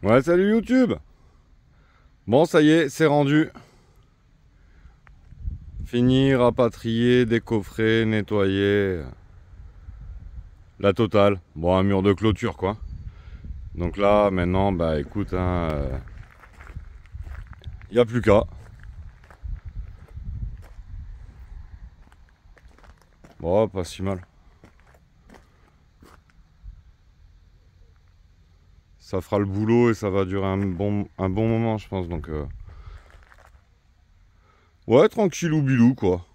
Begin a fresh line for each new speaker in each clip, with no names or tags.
Ouais, salut YouTube. Bon, ça y est, c'est rendu. Fini, rapatrier, décoffrer, nettoyer. La totale. Bon, un mur de clôture, quoi. Donc là, maintenant, bah écoute, hein, y a plus qu'à. Bon, pas si mal. Ça fera le boulot et ça va durer un bon moment, je pense. Donc, ouais, tranquillou bilou, quoi.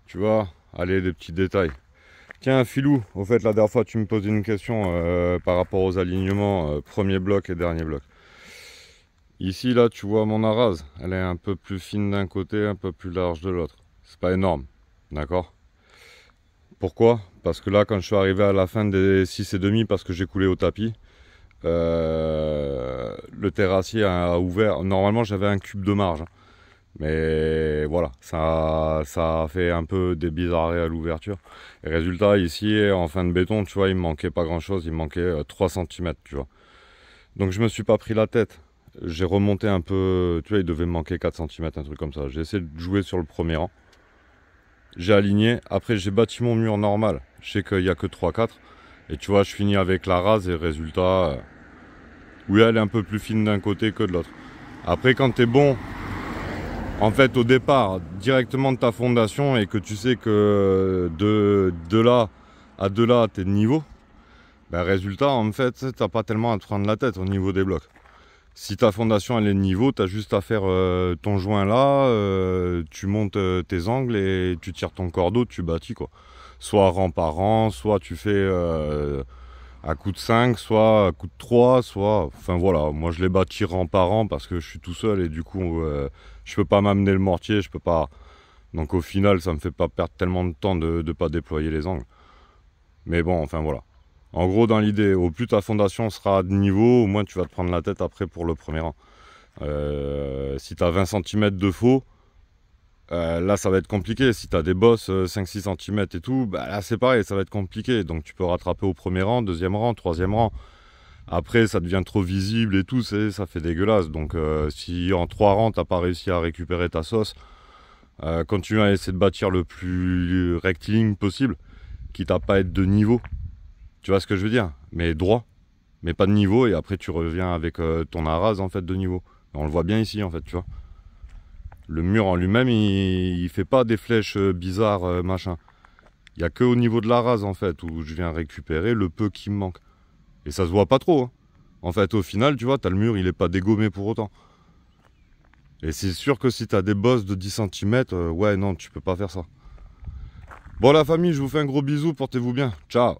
Tu vois, allez, des petits détails. Tiens, Filou, au fait, la dernière fois, tu me posais une question par rapport aux alignements, premier bloc et dernier bloc. Ici, là, tu vois mon arase, elle est un peu plus fine d'un côté, un peu plus large de l'autre. C'est pas énorme, d'accord? Pourquoi? Parce que là, quand je suis arrivé à la fin des 6,5, parce que j'ai coulé au tapis, le terrassier a ouvert. Normalement, j'avais un cube de marge, hein. Mais voilà, ça a fait un peu des bizarreries à l'ouverture. Et résultat, ici, en fin de béton, tu vois, il me manquait pas grand-chose, il me manquait 3 cm, tu vois. Donc je me suis pas pris la tête. J'ai remonté un peu, tu vois, il devait me manquer 4 cm, un truc comme ça. J'ai essayé de jouer sur le premier rang. J'ai aligné, après j'ai bâti mon mur normal. Je sais qu'il n'y a que 3-4. Et tu vois, je finis avec la rase et résultat, oui, elle est un peu plus fine d'un côté que de l'autre. Après, quand t'es bon, en fait, au départ, directement de ta fondation et que tu sais que de là à de là, t'es de niveau, ben résultat, en fait, t'as pas tellement à te prendre la tête au niveau des blocs. Si ta fondation elle est de niveau, tu as juste à faire ton joint là, tu montes tes angles et tu tires ton cordeau, tu bâtis quoi. Soit rang par rang, soit tu fais à coup de 5, soit à coup de 3, soit... Enfin voilà, moi je les bâtis rang par rang parce que je suis tout seul et du coup je peux pas m'amener le mortier, je peux pas... Donc au final ça me fait pas perdre tellement de temps de ne pas déployer les angles. Mais bon, enfin voilà. En gros, dans l'idée, au plus ta fondation sera de niveau, au moins tu vas te prendre la tête après pour le premier rang. Si tu as 20 cm de faux, là ça va être compliqué. Si tu as des bosses 5-6 cm et tout, bah, là c'est pareil, ça va être compliqué. Donc tu peux rattraper au premier rang, deuxième rang, troisième rang. Après ça devient trop visible et tout, ça fait dégueulasse. Donc si en 3 rangs t'as pas réussi à récupérer ta sauce, continue à essayer de bâtir le plus rectiligne possible, quitte à pas être de niveau. Tu vois ce que je veux dire? Mais droit, mais pas de niveau, et après tu reviens avec ton arase en fait de niveau. Et on le voit bien ici en fait, tu vois. Le mur en lui-même, il fait pas des flèches bizarres, machin. Il y a que au niveau de l'arase en fait où je viens récupérer le peu qui me manque. Et ça se voit pas trop, hein. En fait, au final, tu vois, t'as le mur, il est pas dégommé pour autant. Et c'est sûr que si t'as des bosses de 10 cm, ouais, non, tu peux pas faire ça. Bon, la famille, je vous fais un gros bisou, portez-vous bien. Ciao.